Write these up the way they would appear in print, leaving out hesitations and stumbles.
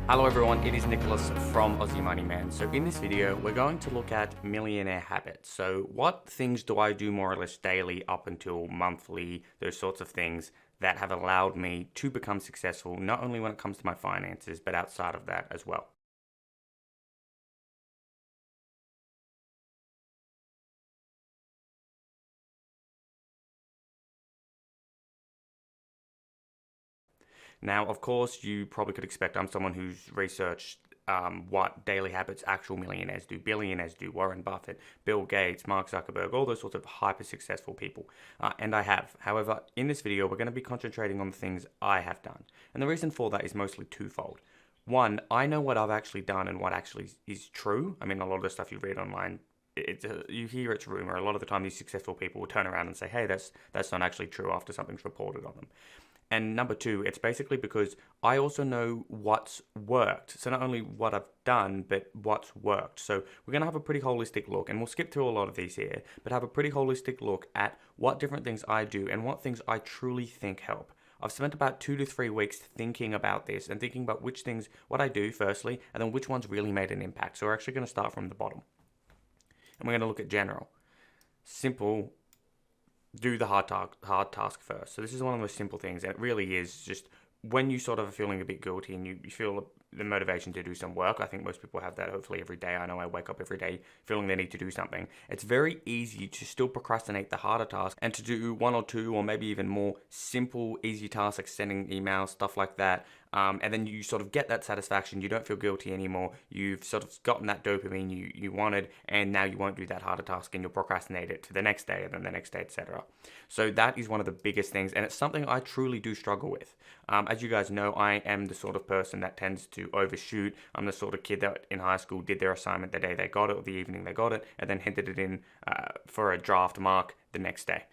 Hello everyone, it is Nicholas from Aussie Money Man. So in this video, we're going to look at millionaire habits. So what things do I do more or less daily up until monthly, those sorts of things that have allowed me to become successful, not only when it comes to my finances, but outside of that as well. Now, of course, you probably could expect I'm someone who's researched what daily habits actual millionaires do, billionaires do, Warren Buffett, Bill Gates, Mark Zuckerberg, all those sorts of hyper successful people. And I have. However, in this video, we're going to be concentrating on the things I have done. And the reason for that is mostly twofold. One, I know what I've actually done and what actually is true. I mean, a lot of the stuff you read online, you hear it's rumor. A lot of the time, these successful people will turn around and say, "Hey, that's not actually true," after something's reported on them. And number two, it's basically because I also know what's worked. So not only what I've done, but what's worked. So we're going to have a pretty holistic look, and we'll skip through a lot of these here, but have a pretty holistic look at what different things I do and what things I truly think help. I've spent about 2 to 3 weeks thinking about this and thinking about which things, what I do firstly, and then which ones really made an impact. So we're actually going to start from the bottom. And we're going to look at general. Simple, do the hard task first. So this is one of the most simple things, and it really is just when you sort of are feeling a bit guilty and you feel the motivation to do some work. I think most people have that hopefully every day. I know I wake up every day feeling they need to do something. It's very easy to still procrastinate the harder task and to do one or two or maybe even more simple, easy tasks like sending emails, stuff like that. And then you sort of get that satisfaction. You don't feel guilty anymore. You've sort of gotten that dopamine you wanted, and now you won't do that harder task and you'll procrastinate it to the next day and then the next day, etc. So that is one of the biggest things, and it's something I truly do struggle with. As you guys know, I am the sort of person that tends to overshoot. I'm the sort of kid that in high school did their assignment the day they got it or the evening they got it, and then handed it in for a draft mark the next day.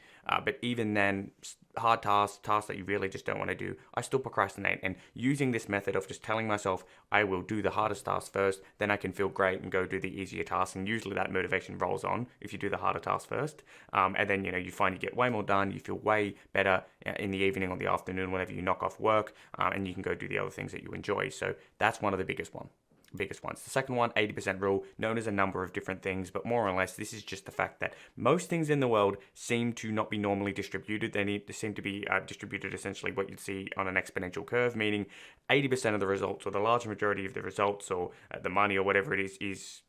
But even then, hard tasks that you really just don't want to do, I still procrastinate. And using this method of just telling myself I will do the hardest task first, then I can feel great and go do the easier task. And usually that motivation rolls on if you do the harder task first. And then, you find you get way more done, you feel way better in the evening or the afternoon whenever you knock off work, and you can go do the other things that you enjoy. So that's one of the biggest ones. The second one, 80% rule, known as a number of different things, but more or less this is just the fact that most things in the world seem to not be normally distributed. They seem to be distributed essentially what you'd see on an exponential curve, meaning 80% of the results, or the large majority of the results, or the money or whatever it is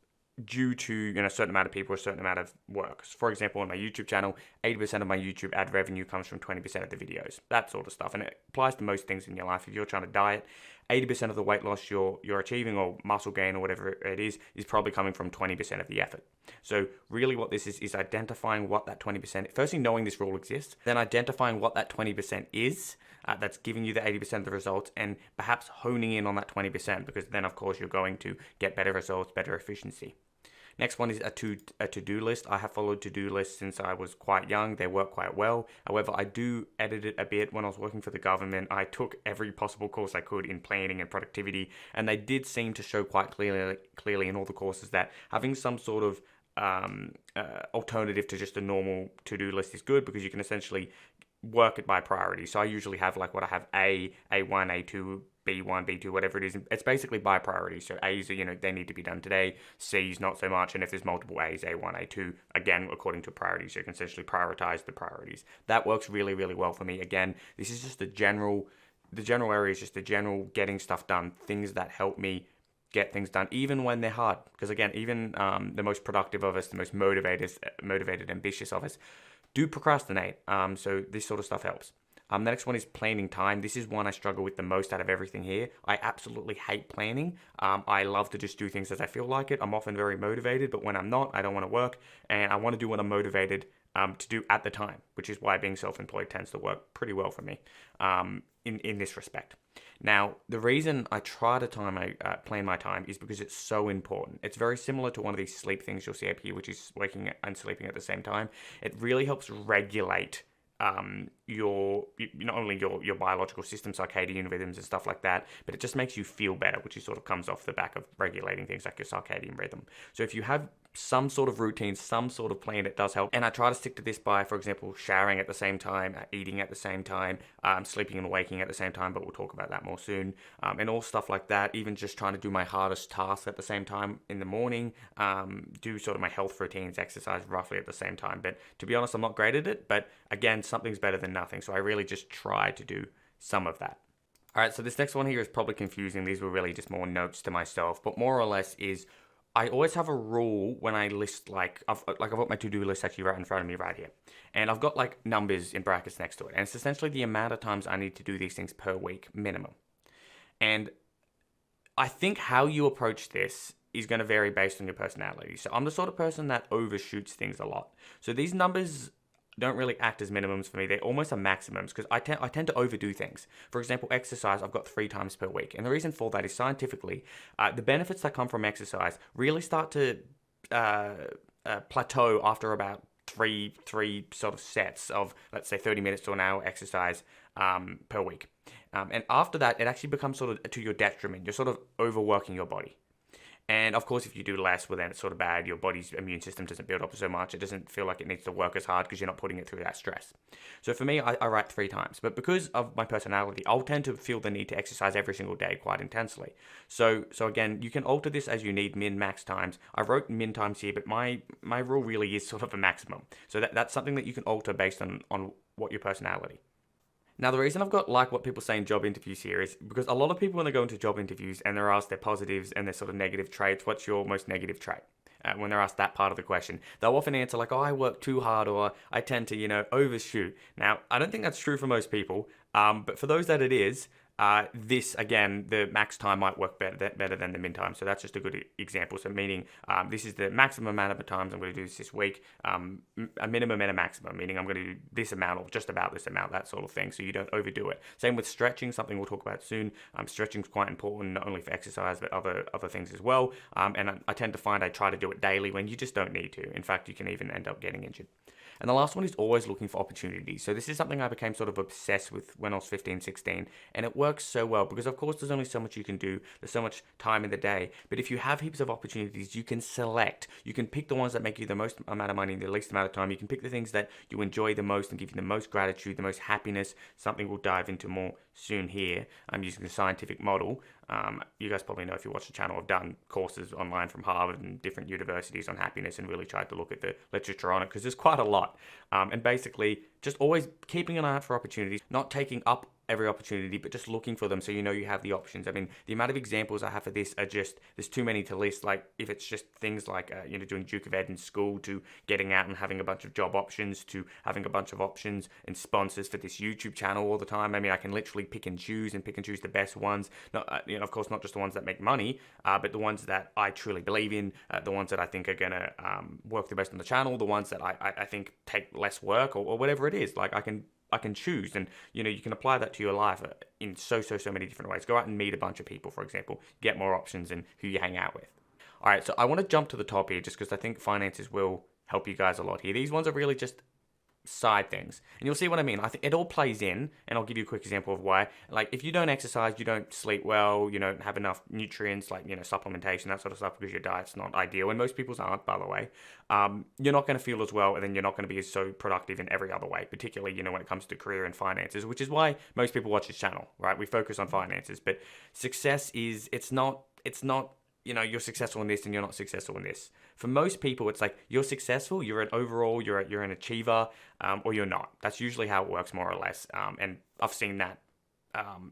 due to a certain amount of people, a certain amount of work. So for example, on my YouTube channel, 80% of my YouTube ad revenue comes from 20% of the videos, that sort of stuff. And it applies to most things in your life. If you're trying to diet, 80% of the weight loss you're achieving, or muscle gain or whatever it is probably coming from 20% of the effort. So really what this is identifying what that 20%, firstly knowing this rule exists, then identifying what that 20% is, that's giving you the 80% of the results, and perhaps honing in on that 20%, because then of course you're going to get better results, better efficiency. Next one is a to-do list. I have followed to-do lists since I was quite young. They work quite well. However, I do edit it a bit. When I was working for the government, I took every possible course I could in planning and productivity, and they did seem to show quite clearly in all the courses that having some sort of alternative to just a normal to-do list is good, because you can essentially work it by priority. So I usually have like what I have A1, A2, B1, B2, whatever it is. It's basically by priority. So A's are, they need to be done today. C's not so much. And if there's multiple A's, A1, A2, again, according to priorities, so you can essentially prioritize the priorities. That works really, really well for me. Again, this is just the general area is just the general getting stuff done, things that help me get things done, even when they're hard. Because again, even the most productive of us, the most motivated, ambitious of us, do procrastinate. So this sort of stuff helps. The next one is planning time. This is one I struggle with the most out of everything here. I absolutely hate planning. I love to just do things as I feel like it. I'm often very motivated, but when I'm not, I don't want to work, and I want to do what I'm motivated to do at the time, which is why being self-employed tends to work pretty well for me in this respect. Now, the reason I try to plan my time is because it's so important. It's very similar to one of these sleep things you'll see up here, which is waking and sleeping at the same time. It really helps regulate not only your biological system, circadian rhythms and stuff like that, but it just makes you feel better, which is sort of comes off the back of regulating things like your circadian rhythm. So if you have some sort of routine, some sort of plan, it does help. And I try to stick to this by, for example, showering at the same time, eating at the same time, sleeping and waking at the same time, but we'll talk about that more soon, and all stuff like that. Even just trying to do my hardest tasks at the same time in the morning, do sort of my health routines, exercise roughly at the same time. But to be honest, I'm not great at it, but again, something's better than nothing. So I really just try to do some of that. All right, so this next one here is probably confusing. These were really just more notes to myself, but more or less is I always have a rule when I list, I've got my to-do list actually right in front of me right here. And I've got like numbers in brackets next to it. And it's essentially the amount of times I need to do these things per week minimum. And I think how you approach this is going to vary based on your personality. So I'm the sort of person that overshoots things a lot. So these numbers don't really act as minimums for me. They're almost a maximums because I tend to overdo things. For example, exercise, I've got 3 times per week. And the reason for that is scientifically, the benefits that come from exercise really start to plateau after about three sort of sets of, let's say, 30 minutes to an hour exercise per week. And after that, it actually becomes sort of to your detriment. You're sort of overworking your body. And of course, if you do less, well, then it's sort of bad. Your body's immune system doesn't build up so much. It doesn't feel like it needs to work as hard because you're not putting it through that stress. So for me, I write 3 times. But because of my personality, I'll tend to feel the need to exercise every single day quite intensely. So again, you can alter this as you need min, max times. I wrote min times here, but my rule really is sort of a maximum. So that's something that you can alter based on what your personality. Now, the reason I've got like what people say in job interviews here is because a lot of people, when they go into job interviews and they're asked their positives and their sort of negative traits, what's your most negative trait? When they're asked that part of the question, they'll often answer like, oh, I work too hard, or I tend to, overshoot. Now, I don't think that's true for most people, but for those that it is, this, again, the max time might work better than the min time. So that's just a good example. So meaning this is the maximum amount of times I'm going to do this week, a minimum and a maximum, meaning I'm going to do this amount or just about this amount, that sort of thing, so you don't overdo it. Same with stretching, something we'll talk about soon. Stretching is quite important, not only for exercise, but other things as well. And I tend to find I try to do it daily when you just don't need to. In fact, you can even end up getting injured. And the last one is always looking for opportunities. So this is something I became sort of obsessed with when I was 15, 16. And it works so well because, of course, there's only so much you can do. There's so much time in the day. But if you have heaps of opportunities, you can select. You can pick the ones that make you the most amount of money in the least amount of time. You can pick the things that you enjoy the most and give you the most gratitude, the most happiness. Something we'll dive into more soon here. I'm using the scientific model. You guys probably know, if you watch the channel, I've done courses online from Harvard and different universities on happiness and really tried to look at the literature on it because there's quite a lot. And basically, just always keeping an eye out for opportunities, not taking up every opportunity, but just looking for them so you have the options. I mean, the amount of examples I have for this are just, there's too many to list. Like, if it's just things like, doing Duke of Ed in school, to getting out and having a bunch of job options, to having a bunch of options and sponsors for this YouTube channel all the time. I mean, I can literally pick and choose the best ones. Not, of course, not just the ones that make money, but the ones that I truly believe in, the ones that I think are going to work the best on the channel, the ones that I think take less work or whatever it is. Like, I can choose, and you can apply that to your life in so many different ways. Go out and meet a bunch of people, for example, get more options in who you hang out with. All right, so I want to jump to the top here just because I think finances will help you guys a lot here. These ones are really just side things, and you'll see what I mean. I think it all plays in, and I'll give you a quick example of why. Like, if you don't exercise, you don't sleep well, you don't have enough nutrients, like supplementation, that sort of stuff, because your diet's not ideal, and most people's aren't, by the way. You're not going to feel as well, and then you're not going to be so productive in every other way, particularly when it comes to career and finances, which is why most people watch this channel, right? We focus on finances, but success is it's not you're successful in this and you're not successful in this. For most people, it's like you're successful, you're an overall, you're an achiever, or you're not. That's usually how it works, more or less. And I've seen that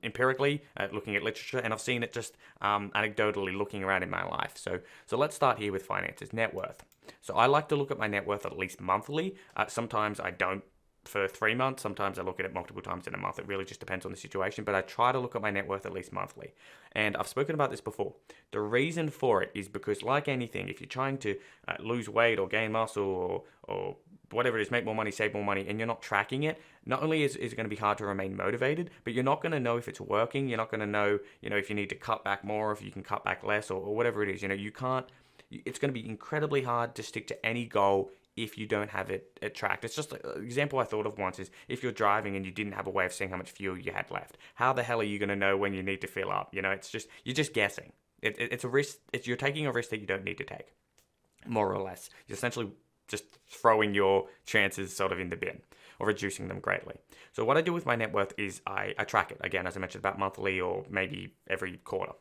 empirically, looking at literature, and I've seen it just anecdotally looking around in my life. So let's start here with finances, net worth. So I like to look at my net worth at least monthly. Sometimes I don't for 3 months. Sometimes I look at it multiple times in a month. It really just depends on the situation, but I try to look at my net worth at least monthly. And I've spoken about this before. The reason for it is because, like anything, if you're trying to lose weight or gain muscle or whatever it is, make more money, save more money, and you're not tracking it, not only is it going to be hard to remain motivated, but you're not going to know if it's working. You're not going to know, if you need to cut back more, if you can cut back less, or whatever it is. You can't. It's going to be incredibly hard to stick to any goal if you don't have it tracked. It's just an example I thought of once is if you're driving and you didn't have a way of seeing how much fuel you had left. How the hell are you going to know when you need to fill up? It's just, you're just guessing. It's a risk. You're taking a risk that you don't need to take, more or less. You're essentially just throwing your chances sort of in the bin or reducing them greatly. So what I do with my net worth is I track it. Again, as I mentioned, about monthly or maybe every quarter,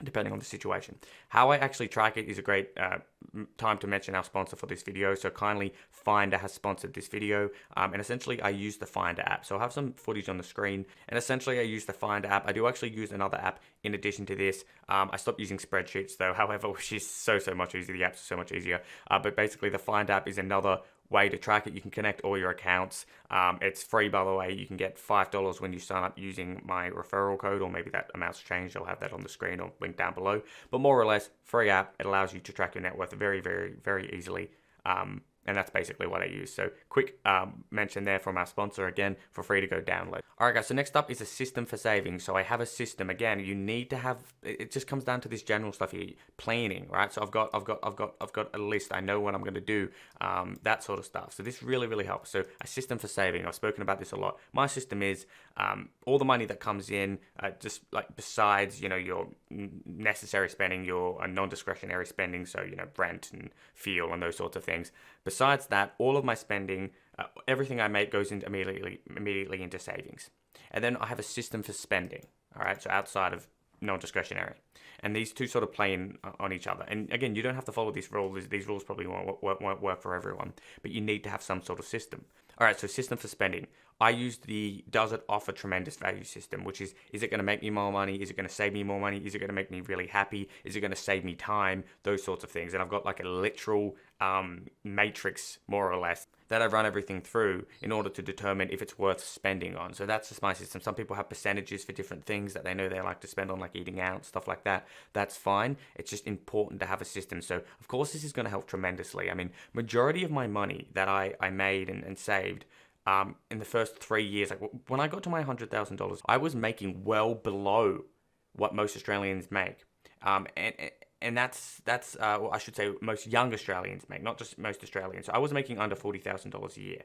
depending on the situation. How I actually track it is a great time to mention our sponsor for this video. So kindly, Fivver has sponsored this video, and essentially I use the Fivver app. So I have some footage on the screen, and essentially I use the Fivver app. I do actually use another app in addition to this. I stopped using spreadsheets though, however, which is so much easier. The apps are so much easier. But basically the Fivver app is another way to track it. You can connect all your accounts. It's free, by the way. You can get $5 when you sign up using my referral code, or maybe that amount's changed. I'll have that on the screen or link down below. But more or less, free app. It allows you to track your net worth very, very, very easily. And that's basically what I use. So quick mention there from our sponsor again, for free to go download. All right, guys. So next up is a system for saving. So I have a system. Again, you need to have. It just comes down to this general stuff here, planning, right? So I've got a list. I know what I'm going to do, that sort of stuff. So this really helps. So a system for saving. I've spoken about this a lot. My system is all the money that comes in, just like besides your necessary spending, your non-discretionary spending. So rent and fuel and those sorts of things. Besides that, all of my spending, everything I make goes into immediately into savings. And then I have a system for spending, all right? So outside of non-discretionary. And these two sort of play on each other. And again, you don't have to follow these rules. These rules probably won't work for everyone, but you need to have some sort of system. All right, so system for spending. I use the does it offer tremendous value system, which is it going to make me more money? Is it going to save me more money? Is it going to make me really happy? Is it going to save me time? Those sorts of things. And I've got like a literal matrix, more or less, that I run everything through in order to determine if it's worth spending on. So that's just my system. Some people have percentages for different things that they know they like to spend on, like eating out, stuff like that. That's fine. It's just important to have a system. So of course this is going to help tremendously. I mean, majority of my money that I made and saved in the first 3 years, like when I got to my $100,000, I was making well below what most Australians make. And that's well, I should say most young Australians make, not just most Australians. So I was making under $40,000 a year,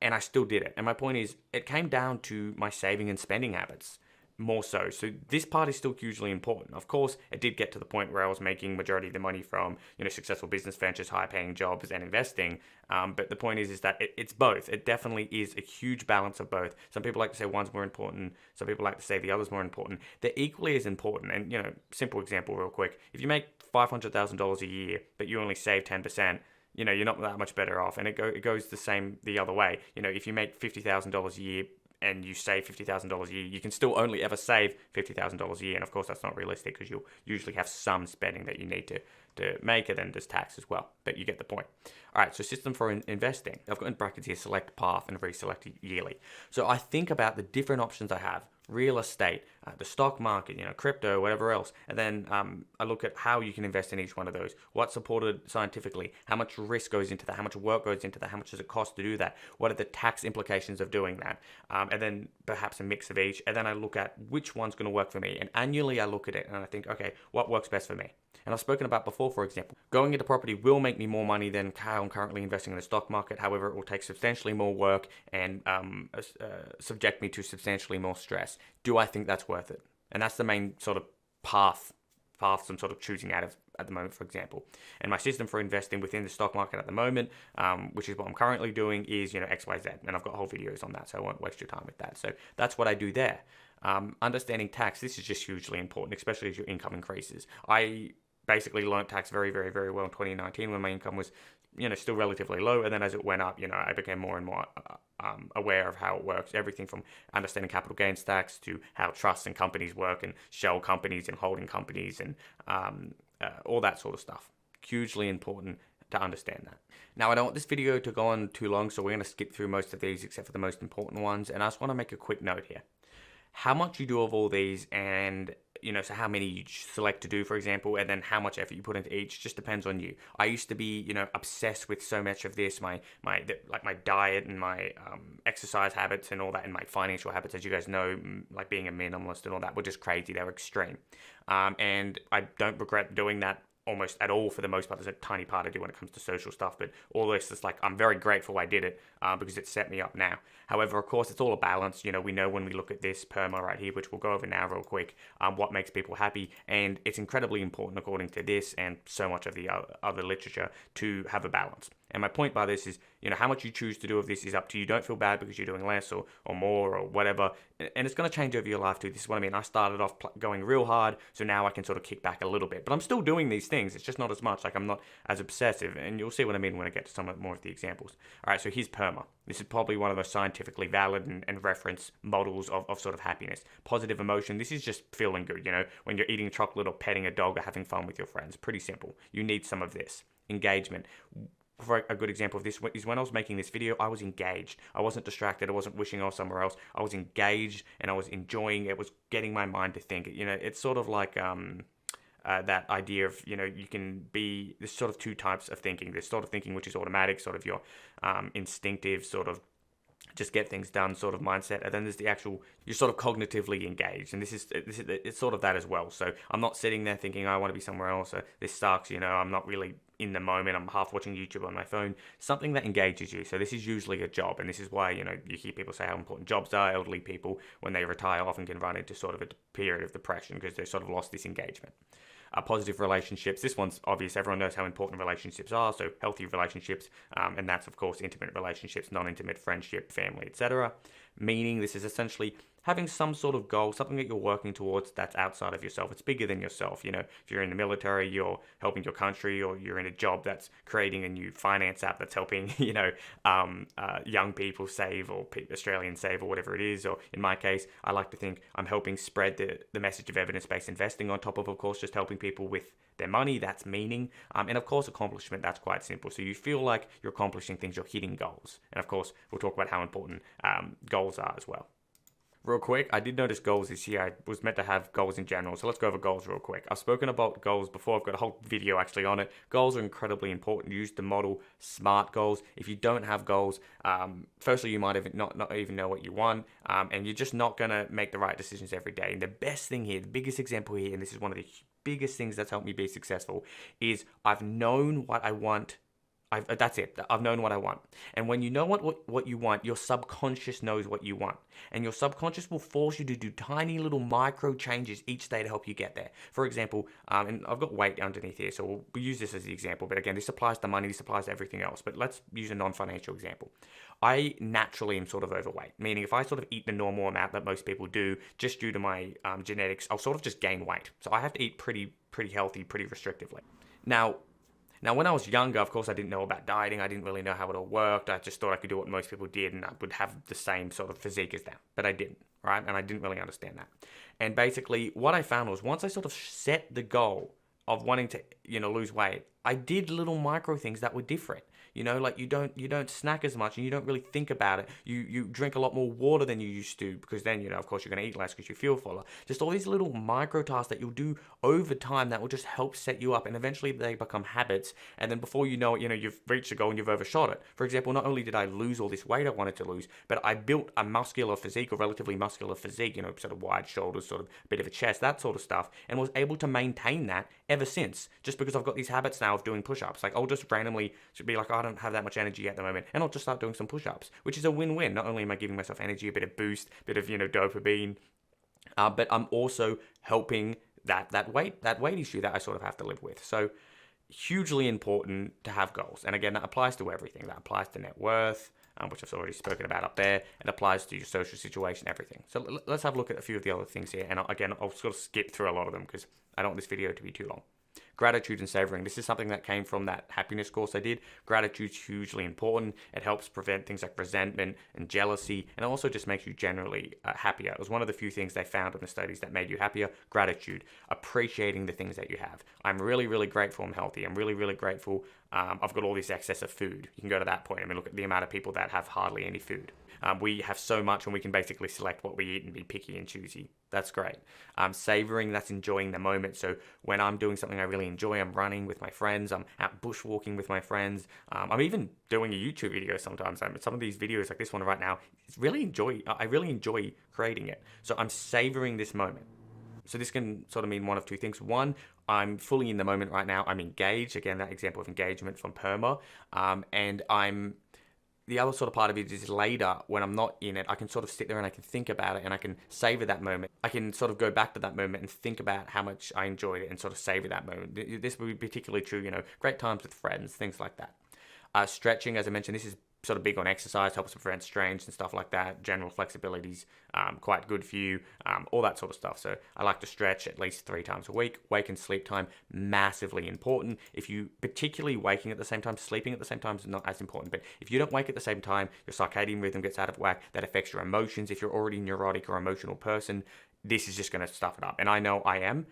and I still did it. And my point is, it came down to my saving and spending habits more so. So this part is still hugely important. Of course, it did get to the point where I was making majority of the money from successful business ventures, high-paying jobs, and investing. But the point is that it's both. It definitely is a huge balance of both. Some people like to say one's more important. Some people like to say the other's more important. They're equally as important. And simple example, real quick. If you make $500,000 a year, but you only save 10%. You're not that much better off. And it goes the same the other way. If you make $50,000 a year and you save $50,000 a year, you can still only ever save $50,000 a year. And of course, that's not realistic because you'll usually have some spending that you need to make, and then there's tax as well. But you get the point. All right, so system for investing. I've got in brackets here, select path and reselect yearly. So I think about the different options I have. Real estate, the stock market, crypto, whatever else. And then I look at how you can invest in each one of those. What's supported scientifically? How much risk goes into that? How much work goes into that? How much does it cost to do that? What are the tax implications of doing that? And then perhaps a mix of each. And then I look at which one's going to work for me. And annually I look at it and I think, okay, what works best for me? And I've spoken about before, for example, going into property will make me more money than how I'm currently investing in the stock market. However, it will take substantially more work and subject me to substantially more stress. Do I think that's worth it? And that's the main sort of paths I'm sort of choosing out of at the moment, for example. And my system for investing within the stock market at the moment, which is what I'm currently doing, is XYZ. And I've got whole videos on that, so I won't waste your time with that. So that's what I do there. Understanding tax, this is just hugely important, especially as your income increases. I basically learned tax very, very, very well in 2019 when my income was, still relatively low. And then as it went up, I became more and more aware of how it works. Everything from understanding capital gains tax to how trusts and companies work, and shell companies and holding companies, and all that sort of stuff. Hugely important to understand that. Now, I don't want this video to go on too long, so we're going to skip through most of these except for the most important ones. And I just want to make a quick note here. How much you do of all these, and so how many you select to do, for example, and then how much effort you put into each, just depends on you. I used to be, obsessed with so much of this, my diet and my exercise habits and all that, and my financial habits, as you guys know, like being a minimalist and all that, were just crazy. They were extreme. And I don't regret doing that almost at all for the most part. There's a tiny part I do when it comes to social stuff, but all this is like, I'm very grateful I did it because it set me up now. However, of course, it's all a balance. You know, we know when we look at this perma right here, which we'll go over now real quick, what makes people happy, and it's incredibly important according to this and so much of the other literature to have a balance. And my point by this is, you know, how much you choose to do of this is up to you. Don't feel bad because you're doing less or more or whatever. And it's going to change over your life too. This is what I mean. I started off going real hard, so now I can sort of kick back a little bit. But I'm still doing these things. It's just not as much. Like, I'm not as obsessive. And you'll see what I mean when I get to some more of the examples. All right, so here's PERMA. This is probably one of the scientifically valid and reference models of sort of happiness. Positive emotion. This is just feeling good, you know, when you're eating chocolate or petting a dog or having fun with your friends. Pretty simple. You need some of this. Engagement. For a good example of this is when I was making this video, I was engaged. I wasn't distracted. I wasn't wishing I was somewhere else. I was engaged and I was enjoying. It was getting my mind to think. You know, it's sort of like that idea of, you know, you can be, there's sort of two types of thinking. There's sort of thinking which is automatic, sort of your instinctive sort of just get things done sort of mindset, and then there's the actual, you're sort of cognitively engaged, and this is it's sort of that as well. So I'm not sitting there thinking, I want to be somewhere else, or this sucks, you know, I'm not really in the moment, I'm half watching YouTube on my phone, something that engages you. So this is usually a job, and this is why, you know, you hear people say how important jobs are. Elderly people, when they retire, often can run into sort of a period of depression because they've sort of lost this engagement. Positive relationships. This one's obvious. Everyone knows how important relationships are. So healthy relationships, and that's of course intimate relationships, non-intimate friendship, family, etc. Meaning, this is essentially having some sort of goal, something that you're working towards that's outside of yourself. It's bigger than yourself. You know, if you're in the military, you're helping your country, or you're in a job that's creating a new finance app that's helping, you know, young people save, or Australians save, or whatever it is. Or in my case, I like to think I'm helping spread the message of evidence-based investing, on top of course, just helping people with their money. That's meaning. And of course, accomplishment, that's quite simple. So you feel like you're accomplishing things, you're hitting goals. And of course, we'll talk about how important goals are as well. Real quick, I did notice goals this year. I was meant to have goals in general, so let's go over goals real quick. I've spoken about goals before. I've got a whole video actually on it. Goals are incredibly important. Use the model SMART goals. If you don't have goals, firstly, you might even not even know what you want, and you're just not going to make the right decisions every day. And the best thing here, the biggest example here, and this is one of the biggest things that's helped me be successful, is I've known what I want. That's it. I've known what I want. And when you know what you want, your subconscious knows what you want. And your subconscious will force you to do tiny little micro changes each day to help you get there. For example, and I've got weight underneath here, so we'll use this as the example. But again, this applies to money, this applies to everything else. But let's use a non-financial example. I naturally am sort of overweight, meaning if I sort of eat the normal amount that most people do, just due to my genetics, I'll sort of just gain weight. So I have to eat pretty healthy, pretty restrictively. Now, when I was younger, of course, I didn't know about dieting. I didn't really know how it all worked. I just thought I could do what most people did and I would have the same sort of physique as them. But I didn't, right? And I didn't really understand that. And basically, what I found was once I sort of set the goal of wanting to, you know, lose weight, I did little micro things that were different. You know, like you don't snack as much and you don't really think about it. You drink a lot more water than you used to, because then, you know, of course, you're going to eat less because you feel fuller. Just all these little micro tasks that you'll do over time that will just help set you up, and eventually they become habits. And then before you know it, you know, you've reached a goal and you've overshot it. For example, not only did I lose all this weight I wanted to lose, but I built a muscular physique, or relatively muscular physique, you know, sort of wide shoulders, sort of a bit of a chest, that sort of stuff, and was able to maintain that ever since, just because I've got these habits now of doing push-ups. Like, I'll just randomly be like, oh, I don't have that much energy at the moment, and I'll just start doing some push-ups, which is a win-win. Not only am I giving myself energy, a bit of boost, a bit of, you know, dopamine, but I'm also helping that weight issue that I sort of have to live with. So hugely important to have goals. And again, that applies to everything. That applies to net worth, which I've already spoken about up there. It applies to your social situation, everything. So let's have a look at a few of the other things here. And again, I'll sort of skip through a lot of them because I don't want this video to be too long. Gratitude and savoring. This is something that came from that happiness course I did. Gratitude's hugely important. It helps prevent things like resentment and jealousy, and it also just makes you generally happier. It was one of the few things they found in the studies that made you happier. Gratitude, appreciating the things that you have. I'm really, really grateful I'm healthy. I'm really, really grateful I've got all this excess of food. You can go to that point. I mean, look at the amount of people that have hardly any food. We have so much, and we can basically select what we eat and be picky and choosy. That's great. Savoring, that's enjoying the moment. So when I'm doing something I really enjoy, I'm running with my friends, I'm out bushwalking with my friends, I'm even doing a YouTube video sometimes. Some of these videos, like this one right now, I really enjoy creating it. So I'm savoring this moment. So this can sort of mean one of two things. One, I'm fully in the moment right now. I'm engaged. Again, that example of engagement from PERMA. And the other sort of part of it is later, when I'm not in it, I can sort of sit there and I can think about it and I can savor that moment. I can sort of go back to that moment and think about how much I enjoyed it and sort of savor that moment. This would be particularly true, great times with friends, things like that. Stretching, as I mentioned, this is sort of big on exercise, helps prevent strains and stuff like that. General flexibility's quite good for you, all that sort of stuff. So I like to stretch at least 3 times a week. Wake and sleep time, massively important. If you, particularly waking at the same time, sleeping at the same time is not as important. But if you don't wake at the same time, your circadian rhythm gets out of whack. That affects your emotions. If you're already neurotic or emotional person, this is just going to stuff it up. And I know I am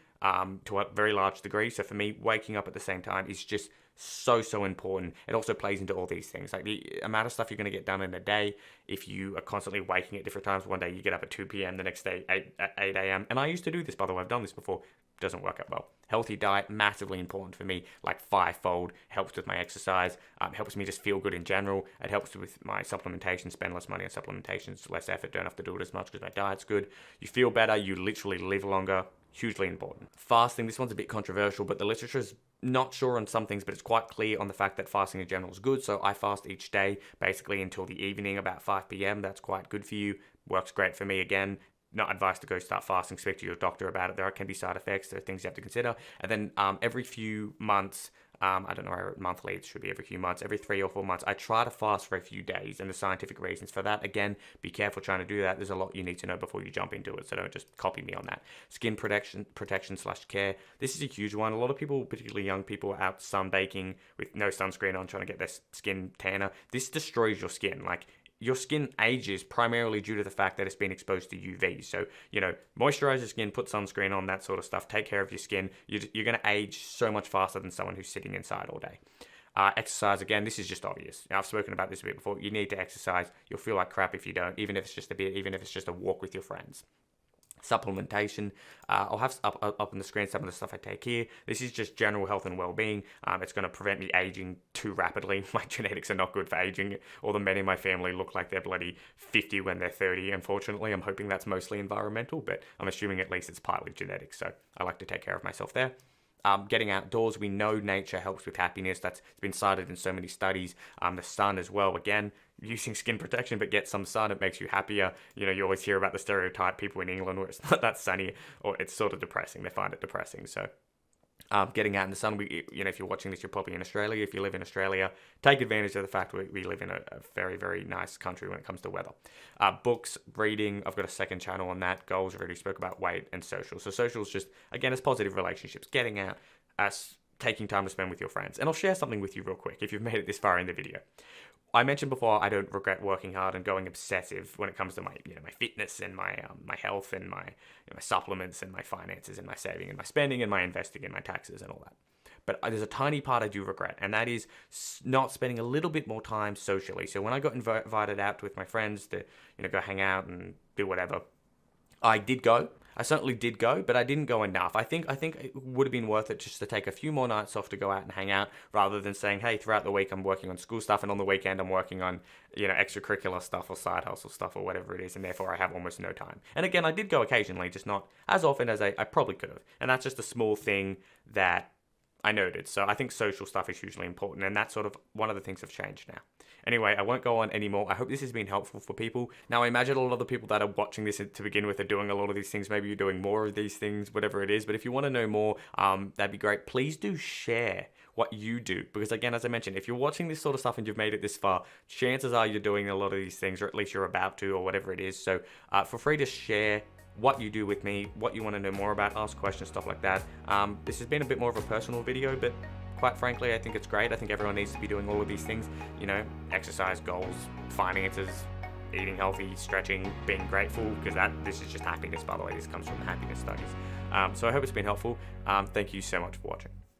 to a very large degree. So for me, waking up at the same time is just so important. It also plays into all these things, like the amount of stuff you're going to get done in a day. If you are constantly waking at different times, one day you get up at 2 p.m, the next day 8 a.m. And I used to do this, by the way. I've done this before. Doesn't work out well. Healthy diet, massively important for me, like 5-fold. Helps with my exercise, helps me just feel good in general. It helps with my supplementation, spend less money on supplementations, less effort, don't have to do it as much because my diet's good. You feel better, you literally live longer. Hugely important. Fasting, this one's a bit controversial, but the literature's not sure on some things, but it's quite clear on the fact that fasting in general is good. So I fast each day, basically until the evening, about 5 p.m. That's quite good for you. Works great for me. Again, not advice to go start fasting. Speak to your doctor about it. There can be side effects. There are things you have to consider. And then every few months, I don't know, monthly, it should be every few months, every 3 or 4 months, I try to fast for a few days, and the scientific reasons for that, again, be careful trying to do that. There's a lot you need to know before you jump into it, so don't just copy me on that. Skin protection/care. This is a huge one. A lot of people, particularly young people, are out sunbaking with no sunscreen on, trying to get their skin tanner. This destroys your skin. Like, your skin ages primarily due to the fact that it's been exposed to UV. So, moisturize your skin, put sunscreen on, that sort of stuff. Take care of your skin. You're going to age so much faster than someone who's sitting inside all day. Exercise, again, this is just obvious. I've spoken about this a bit before. You need to exercise. You'll feel like crap if you don't, even if it's just a bit, even if it's just a walk with your friends. Supplementation. I'll have up on the screen some of the stuff I take here. This is just general health and well-being. It's going to prevent me aging too rapidly. My genetics are not good for aging. All the men in my family look like they're bloody 50 when they're 30. Unfortunately, I'm hoping that's mostly environmental, but I'm assuming at least it's partly genetic. So I like to take care of myself there. Getting outdoors, we know nature helps with happiness. That's been cited in so many studies. The sun as well, again, using skin protection, but get some sun, it makes you happier. You always hear about the stereotype, people in England where it's not that sunny, or it's sort of depressing. They find it depressing. So getting out in the sun, if you're watching this, you're probably in Australia. If you live in Australia, take advantage of the fact we live in a very, very nice country when it comes to weather. Books, reading, I've got a second channel on that. Goals, I already spoke about. Weight and social. So social is just, again, it's positive relationships, getting out, taking time to spend with your friends. And I'll share something with you real quick if you've made it this far in the video. I mentioned before, I don't regret working hard and going obsessive when it comes to my fitness and my health and my supplements and my finances and my saving and my spending and my investing and my taxes and all that. But there's a tiny part I do regret, and that is not spending a little bit more time socially. So when I got invited out with my friends to go hang out and do whatever, I did go. I certainly did go, but I didn't go enough. I think it would have been worth it just to take a few more nights off to go out and hang out, rather than saying, hey, throughout the week I'm working on school stuff, and on the weekend I'm working on extracurricular stuff or side hustle stuff or whatever it is, and therefore I have almost no time. And again, I did go occasionally, just not as often as I probably could have. And that's just a small thing that I noted. So I think social stuff is hugely important, and that's sort of one of the things have changed now. Anyway, I won't go on anymore. I hope this has been helpful for people. Now, I imagine a lot of the people that are watching this to begin with are doing a lot of these things. Maybe you're doing more of these things, whatever it is. But if you want to know more, that'd be great. Please do share what you do. Because again, as I mentioned, if you're watching this sort of stuff and you've made it this far, chances are you're doing a lot of these things, or at least you're about to, or whatever it is. So feel free to share what you do with me, what you want to know more about, ask questions, stuff like that. This has been a bit more of a personal video, but quite frankly, I think it's great. I think everyone needs to be doing all of these things, exercise, goals, finances, eating healthy, stretching, being grateful, because this is just happiness, by the way. This comes from the happiness studies. So I hope it's been helpful. Thank you so much for watching.